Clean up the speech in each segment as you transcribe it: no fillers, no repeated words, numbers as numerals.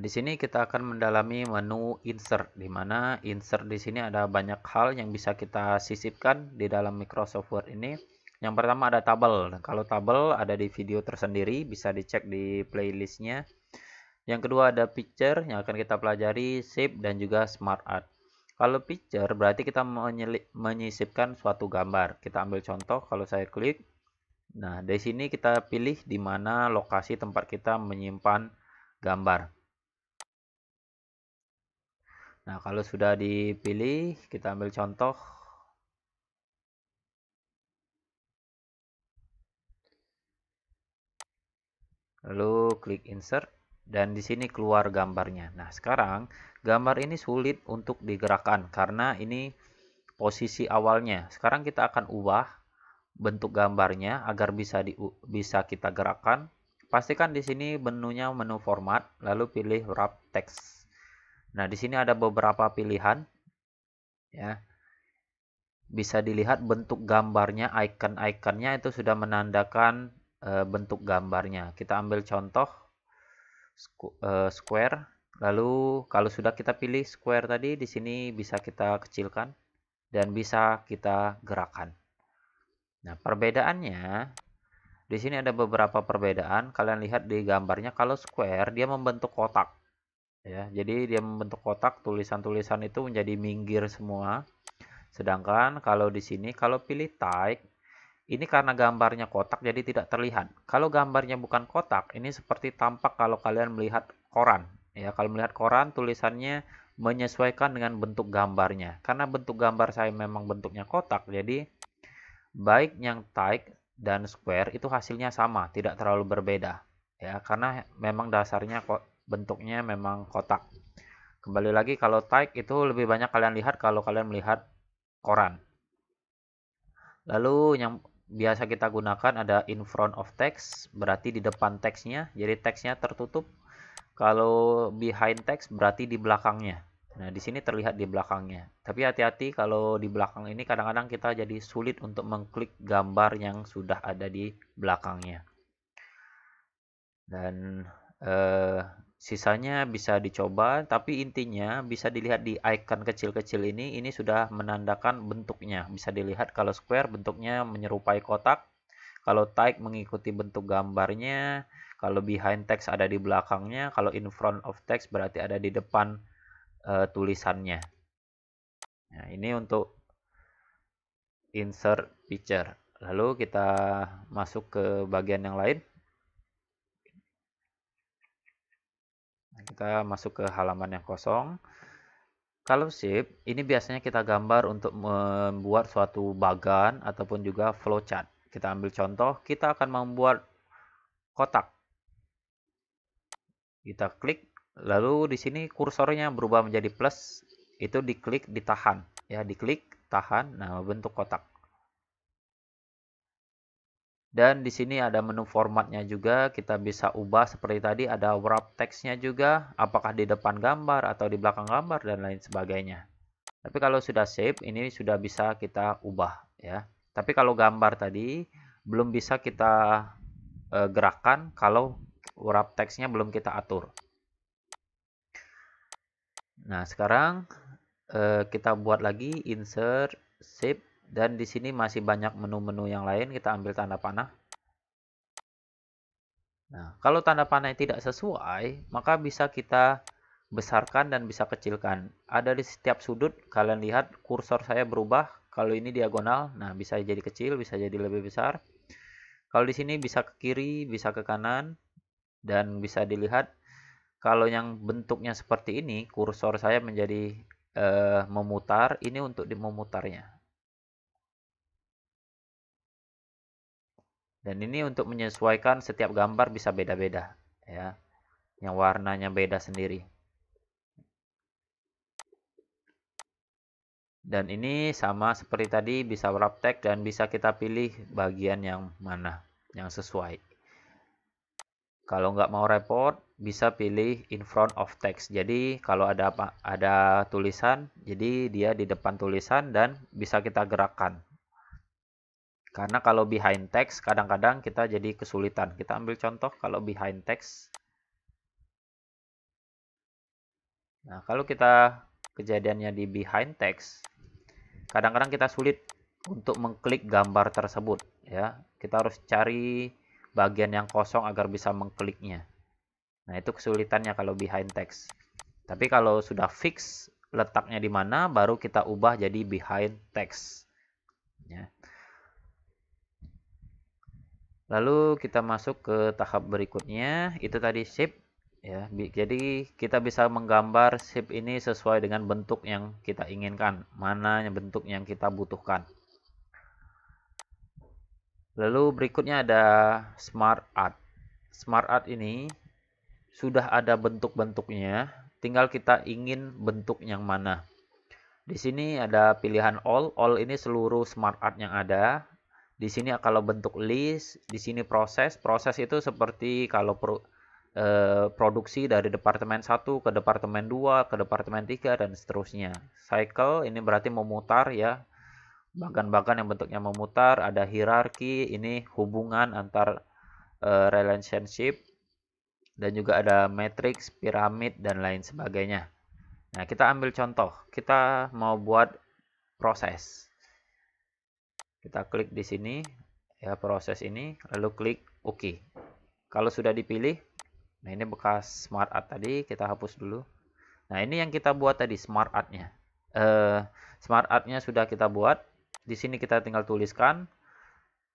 di sini kita akan mendalami menu insert, di mana insert di sini ada banyak hal yang bisa kita sisipkan di dalam Microsoft Word ini. Yang pertama ada tabel. Kalau tabel ada di video tersendiri, bisa dicek di playlistnya. Yang kedua ada picture yang akan kita pelajari, shape dan juga smart art. Kalau picture berarti kita menyisipkan suatu gambar. Kita ambil contoh, kalau saya klik, nah dari sini kita pilih di mana lokasi tempat kita menyimpan gambar. Nah, kalau sudah dipilih, kita ambil contoh. Lalu klik insert dan di sini keluar gambarnya. Nah, sekarang gambar ini sulit untuk digerakkan karena ini posisi awalnya. Sekarang kita akan ubah bentuk gambarnya agar bisa kita gerakkan. Pastikan di sini menunya menu format, lalu pilih wrap text. Nah, di sini ada beberapa pilihan ya. Bisa dilihat bentuk gambarnya, icon-iconnya itu sudah menandakan bentuk gambarnya. Kita ambil contoh square. Lalu kalau sudah kita pilih square tadi, di sini bisa kita kecilkan dan bisa kita gerakkan. Nah, perbedaannya di sini ada beberapa perbedaan. Kalian lihat di gambarnya, kalau square dia membentuk kotak ya. Jadi dia membentuk kotak, tulisan-tulisan itu menjadi minggir semua. Sedangkan kalau di sini kalau pilih type, ini karena gambarnya kotak jadi tidak terlihat. Kalau gambarnya bukan kotak, ini seperti tampak kalau kalian melihat koran. Ya, kalau melihat koran tulisannya menyesuaikan dengan bentuk gambarnya. Karena bentuk gambar saya memang bentuknya kotak, jadi baik yang type dan square itu hasilnya sama, tidak terlalu berbeda. Ya, karena memang dasarnya bentuknya memang kotak. Kembali lagi kalau type itu lebih banyak kalian lihat kalau kalian melihat koran. Lalu yang biasa kita gunakan ada in front of text, berarti di depan teksnya, jadi teksnya tertutup. Kalau behind text berarti di belakangnya. Nah, di sini terlihat di belakangnya. Tapi hati-hati kalau di belakang ini kadang-kadang kita jadi sulit untuk mengklik gambar yang sudah ada di belakangnya. Dan eh, sisanya bisa dicoba, tapi intinya bisa dilihat di icon kecil-kecil ini sudah menandakan bentuknya. Bisa dilihat kalau square bentuknya menyerupai kotak, kalau type mengikuti bentuk gambarnya, kalau behind text ada di belakangnya, kalau in front of text berarti ada di depan tulisannya. Nah, ini untuk insert picture. Lalu kita masuk ke bagian yang lain. Kita masuk ke halaman yang kosong. Kalau shape, ini biasanya kita gambar untuk membuat suatu bagan ataupun juga flowchart. Kita ambil contoh, kita akan membuat kotak. Kita klik, lalu di sini kursornya berubah menjadi plus, itu diklik, ditahan. Ya, diklik, tahan, nah bentuk kotak. Dan di sini ada menu formatnya juga, kita bisa ubah seperti tadi, ada wrap text-nya juga, apakah di depan gambar atau di belakang gambar dan lain sebagainya. Tapi kalau sudah save, ini sudah bisa kita ubah ya. Tapi kalau gambar tadi belum bisa kita gerakkan kalau wrap text-nya belum kita atur. Nah, sekarang kita buat lagi insert, save, dan di sini masih banyak menu-menu yang lain. Kita ambil tanda panah. Nah, kalau tanda panah tidak sesuai, maka bisa kita besarkan dan bisa kecilkan. Ada di setiap sudut, kalian lihat kursor saya berubah. Kalau ini diagonal, nah bisa jadi kecil, bisa jadi lebih besar. Kalau di sini bisa ke kiri, bisa ke kanan, dan bisa dilihat kalau yang bentuknya seperti ini, kursor saya menjadi memutar, ini untuk memutarnya. Dan ini untuk menyesuaikan setiap gambar bisa beda-beda ya. Yang warnanya beda sendiri. Dan ini sama seperti tadi bisa wrap text dan bisa kita pilih bagian yang mana yang sesuai. Kalau nggak mau repot, bisa pilih in front of text. Jadi kalau ada tulisan, jadi dia di depan tulisan dan bisa kita gerakkan. Karena kalau behind text kadang-kadang kita jadi kesulitan. Kita ambil contoh kalau behind text. Nah, kalau kita kejadiannya di behind text, kadang-kadang kita sulit untuk mengklik gambar tersebut, ya. Kita harus cari bagian yang kosong agar bisa mengkliknya. Nah, itu kesulitannya kalau behind text. Tapi kalau sudah fix letaknya di mana, baru kita ubah jadi behind text. Ya. Lalu kita masuk ke tahap berikutnya, itu tadi shape. Ya, jadi kita bisa menggambar shape ini sesuai dengan bentuk yang kita inginkan, mana yang bentuk yang kita butuhkan. Lalu berikutnya ada Smart Art. Smart Art ini sudah ada bentuk-bentuknya, tinggal kita ingin bentuk yang mana. Di sini ada pilihan all. All ini seluruh Smart Art yang ada. Di sini kalau bentuk list, di sini proses. Proses itu seperti kalau produksi dari departemen 1 ke departemen 2, ke departemen 3 dan seterusnya. Cycle ini berarti memutar ya. Bagan-bagan yang bentuknya memutar, ada hierarki, ini hubungan antar relationship, dan juga ada matrix, piramid dan lain sebagainya. Nah, kita ambil contoh. Kita mau buat proses. Kita klik di sini ya, proses ini, lalu klik OK. Kalau sudah dipilih, nah ini bekas Smart Art tadi, kita hapus dulu. Nah, ini yang kita buat tadi Smart Art-nya. Smart Art-nya sudah kita buat. Di sini kita tinggal tuliskan.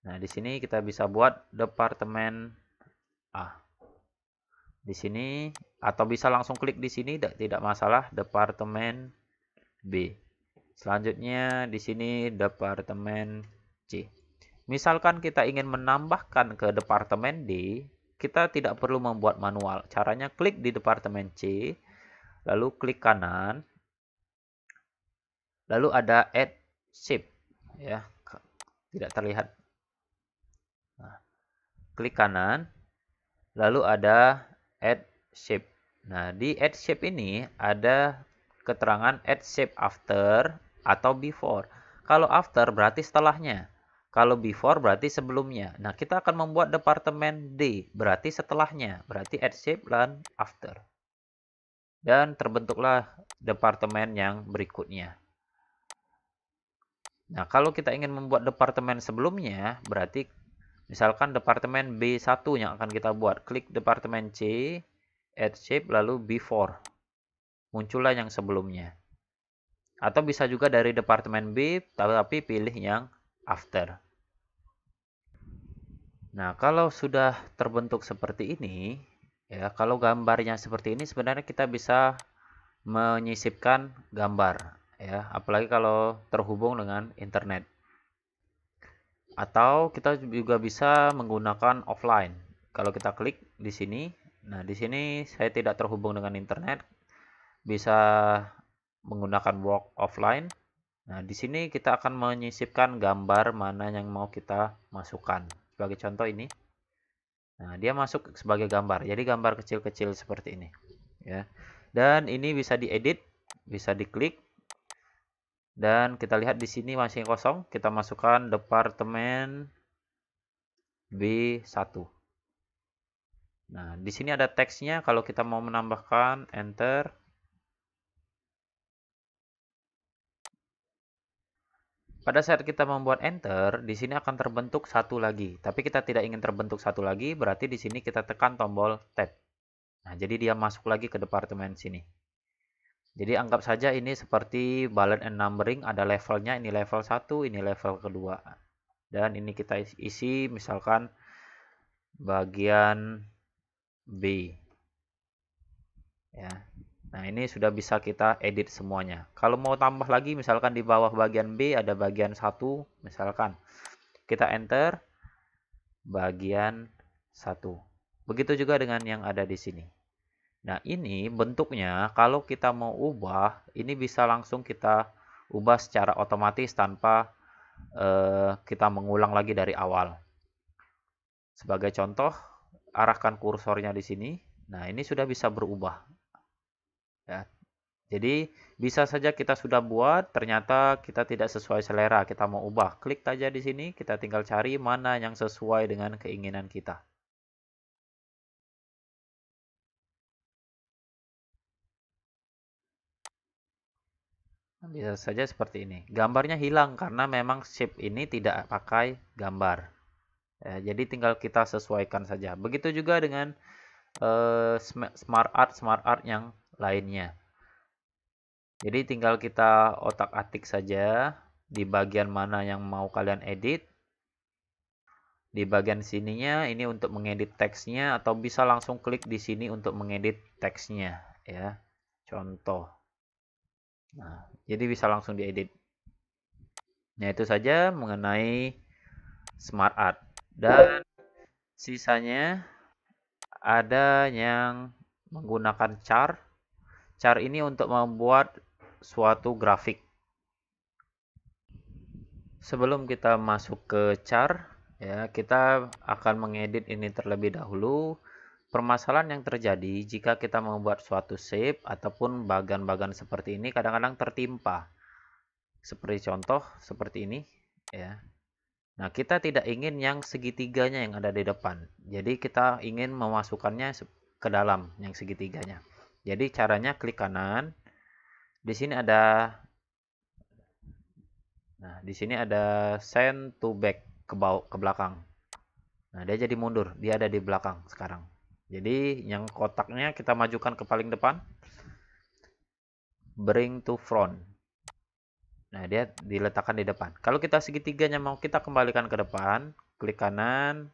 Nah, di sini kita bisa buat departemen A. Di sini atau bisa langsung klik di sini, tidak masalah, departemen B. Selanjutnya di sini departemen C. Misalkan kita ingin menambahkan ke departemen D, kita tidak perlu membuat manual. Caranya klik di departemen C, lalu klik kanan, lalu ada add shape, ya, tidak terlihat. Nah, klik kanan, lalu ada add shape. Nah, di add shape ini ada keterangan add shape after atau before. Kalau after berarti setelahnya. Kalau before berarti sebelumnya. Nah, kita akan membuat departemen D, berarti setelahnya. Berarti add shape dan after. Dan terbentuklah departemen yang berikutnya. Nah, kalau kita ingin membuat departemen sebelumnya, berarti misalkan departemen B1 yang akan kita buat. Klik departemen C, add shape, lalu before. Muncullah yang sebelumnya. Atau bisa juga dari departemen B, tapi pilih yang after. Nah, kalau sudah terbentuk seperti ini, ya, kalau gambarnya seperti ini, sebenarnya kita bisa menyisipkan gambar, ya, apalagi kalau terhubung dengan internet. Atau kita juga bisa menggunakan offline. Kalau kita klik di sini, nah di sini saya tidak terhubung dengan internet, bisa menggunakan work offline. Nah, di sini kita akan menyisipkan gambar mana yang mau kita masukkan. Sebagai contoh ini. Nah, dia masuk sebagai gambar. Jadi gambar kecil-kecil seperti ini, ya. Dan ini bisa diedit, bisa diklik. Dan kita lihat di sini masih kosong, kita masukkan departemen B1. Nah, di sini ada teksnya, kalau kita mau menambahkan, enter. Pada saat kita membuat enter, di sini akan terbentuk satu lagi. Tapi kita tidak ingin terbentuk satu lagi, berarti di sini kita tekan tombol tab. Nah, jadi dia masuk lagi ke departemen sini. Jadi anggap saja ini seperti balance and numbering, ada levelnya, ini level 1, ini level kedua. Dan ini kita isi misalkan bagian B. Ya. Nah, ini sudah bisa kita edit semuanya. Kalau mau tambah lagi, misalkan di bawah bagian B ada bagian 1, misalkan. Kita enter bagian 1. Begitu juga dengan yang ada di sini. Nah, ini bentuknya kalau kita mau ubah, ini bisa langsung kita ubah secara otomatis tanpa kita mengulang lagi dari awal. Sebagai contoh, arahkan kursornya di sini. Nah, ini sudah bisa berubah. Ya. Jadi, bisa saja kita sudah buat, ternyata kita tidak sesuai selera, kita mau ubah. Klik saja di sini, kita tinggal cari mana yang sesuai dengan keinginan kita. Bisa saja seperti ini. Gambarnya hilang karena memang shape ini tidak pakai gambar. Ya, jadi tinggal kita sesuaikan saja. Begitu juga dengan smart art yang lainnya. Jadi tinggal kita otak-atik saja di bagian mana yang mau kalian edit. Di bagian sininya ini untuk mengedit teksnya atau bisa langsung klik di sini untuk mengedit teksnya ya. Contoh. Nah, jadi bisa langsung diedit. Nah, itu saja mengenai smart art. Dan sisanya ada yang menggunakan char. Char ini untuk membuat suatu grafik. Sebelum kita masuk ke char, ya, kita akan mengedit ini terlebih dahulu. Permasalahan yang terjadi jika kita membuat suatu shape ataupun bagan-bagan seperti ini kadang-kadang tertimpa. Seperti contoh seperti ini, ya. Nah, kita tidak ingin yang segitiganya yang ada di depan. Jadi kita ingin memasukkannya ke dalam yang segitiganya. Jadi caranya klik kanan. Di sini ada send to back ke belakang. Nah, dia jadi mundur, dia ada di belakang sekarang. Jadi yang kotaknya kita majukan ke paling depan. Bring to front. Nah, dia diletakkan di depan. Kalau kita segitiganya mau kita kembalikan ke depan, klik kanan,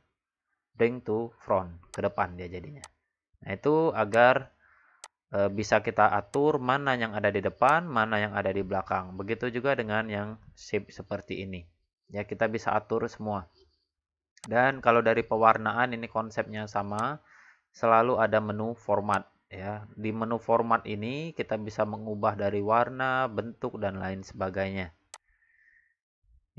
bring to front, ke depan dia jadinya. Nah, itu agar bisa kita atur mana yang ada di depan, mana yang ada di belakang. Begitu juga dengan yang shape seperti ini. Ya, kita bisa atur semua. Dan kalau dari pewarnaan ini konsepnya sama, selalu ada menu format ya. Di menu format ini kita bisa mengubah dari warna, bentuk dan lain sebagainya.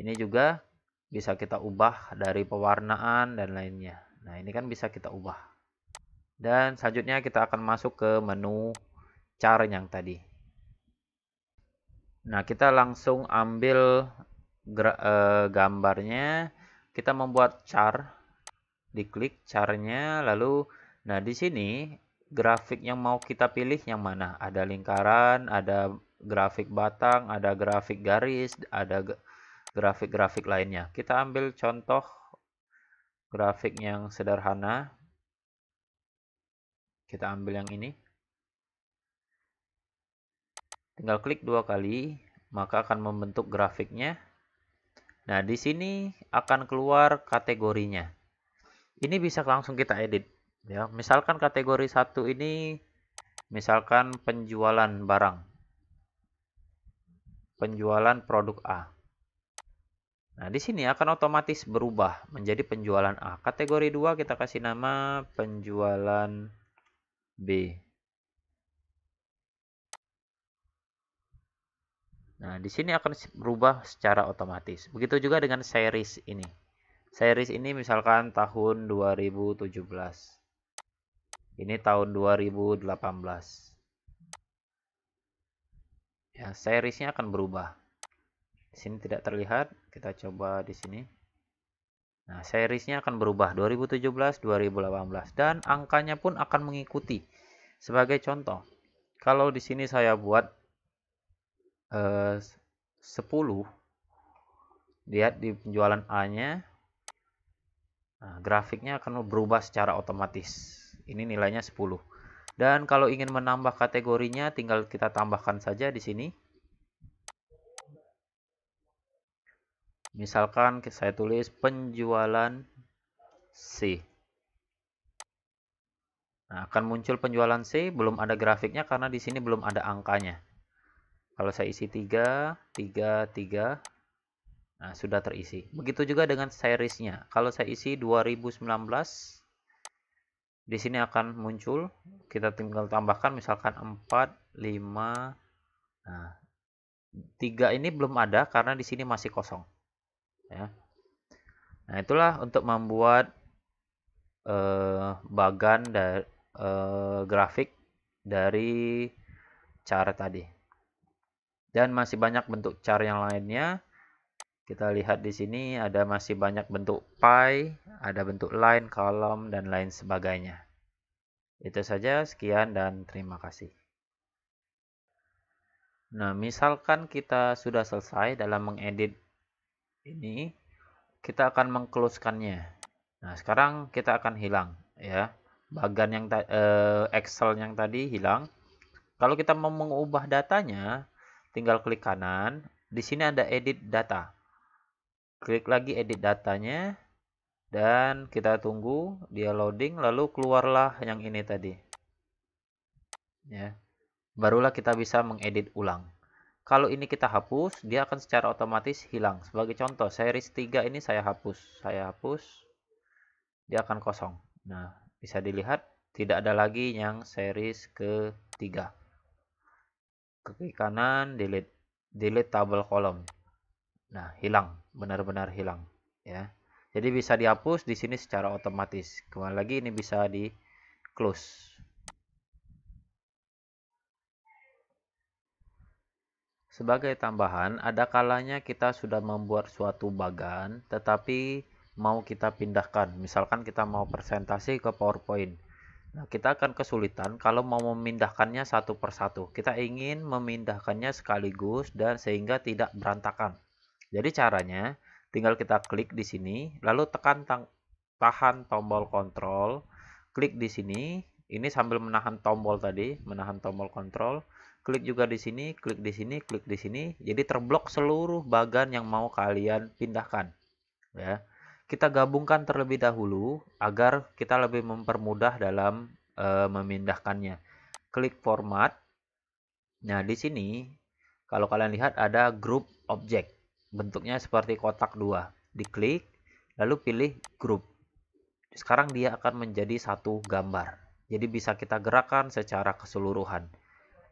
Ini juga bisa kita ubah dari pewarnaan dan lainnya. Nah, ini kan bisa kita ubah. Dan selanjutnya kita akan masuk ke menu char yang tadi. Nah, kita langsung ambil gambarnya, kita membuat char, diklik charnya, lalu nah di sini grafik yang mau kita pilih yang mana? Ada lingkaran, ada grafik batang, ada grafik garis, ada grafik-grafik lainnya. Kita ambil contoh grafik yang sederhana. Kita ambil yang ini. Tinggal klik 2 kali, maka akan membentuk grafiknya. Nah, di sini akan keluar kategorinya. Ini bisa langsung kita edit. Ya, misalkan kategori 1 ini, misalkan penjualan barang. Penjualan produk A. Nah, di sini akan otomatis berubah menjadi penjualan A. Kategori 2 kita kasih nama penjualan B. Nah, di sini akan berubah secara otomatis. Begitu juga dengan series ini. Series ini misalkan tahun 2017. Ini tahun 2018. Ya, seriesnya akan berubah. Di sini tidak terlihat, kita coba di sini. Nah, seriesnya akan berubah 2017, 2018 dan angkanya pun akan mengikuti. Sebagai contoh, kalau di sini saya buat 10, lihat di penjualan A-nya, nah, grafiknya akan berubah secara otomatis. Ini nilainya 10. Dan kalau ingin menambah kategorinya, tinggal kita tambahkan saja di sini. Misalkan saya tulis penjualan C. Nah, akan muncul penjualan C, belum ada grafiknya karena di sini belum ada angkanya. Kalau saya isi 3, 3, 3, nah sudah terisi. Begitu juga dengan seriesnya. Kalau saya isi 2019, di sini akan muncul, kita tinggal tambahkan misalkan 4, 5, nah 3 ini belum ada karena di sini masih kosong. Ya. Nah, itulah untuk membuat bagan dari grafik dari char tadi. Dan masih banyak bentuk char yang lainnya. Kita lihat di sini ada masih banyak bentuk pie, ada bentuk line, kolom, dan lain sebagainya. Itu saja, sekian dan terima kasih. Nah, misalkan kita sudah selesai dalam mengedit ini, kita akan mengclose-kannya. Nah, sekarang kita akan hilang ya. Bagan yang Excel yang tadi hilang. Kalau kita mau mengubah datanya, tinggal klik kanan. Di sini ada edit data. Klik lagi edit datanya dan kita tunggu dia loading, lalu keluarlah yang ini tadi. Ya. Barulah kita bisa mengedit ulang. Kalau ini kita hapus, dia akan secara otomatis hilang. Sebagai contoh, series 3 ini saya hapus. Saya hapus, dia akan kosong. Nah, bisa dilihat tidak ada lagi yang series ketiga. Klik kanan, delete. Delete table column. Nah, hilang. Benar-benar hilang. Ya. Jadi bisa dihapus di sini secara otomatis. Kembali lagi ini bisa di close. Sebagai tambahan, ada kalanya kita sudah membuat suatu bagan, tetapi mau kita pindahkan. Misalkan kita mau presentasi ke PowerPoint. Nah, kita akan kesulitan kalau mau memindahkannya satu persatu. Kita ingin memindahkannya sekaligus dan sehingga tidak berantakan. Jadi caranya, tinggal kita klik di sini, lalu tekan tahan tombol kontrol, klik di sini, ini sambil menahan tombol tadi, menahan tombol kontrol, klik juga di sini, klik di sini, klik di sini, jadi terblok seluruh bagan yang mau kalian pindahkan. Ya, kita gabungkan terlebih dahulu agar kita lebih mempermudah dalam memindahkannya. Klik format. Nah, di sini kalau kalian lihat ada group object. Bentuknya seperti kotak dua. Diklik, lalu pilih group. Sekarang dia akan menjadi satu gambar. Jadi bisa kita gerakan secara keseluruhan.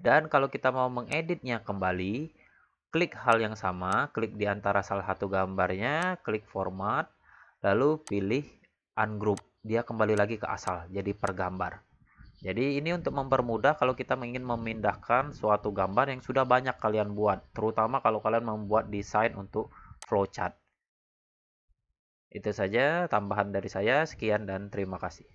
Dan kalau kita mau mengeditnya kembali, klik hal yang sama, klik di antara salah satu gambarnya, klik format, lalu pilih ungroup. Dia kembali lagi ke asal, jadi per gambar. Jadi ini untuk mempermudah kalau kita ingin memindahkan suatu gambar yang sudah banyak kalian buat, terutama kalau kalian membuat desain untuk flowchart. Itu saja tambahan dari saya, sekian dan terima kasih.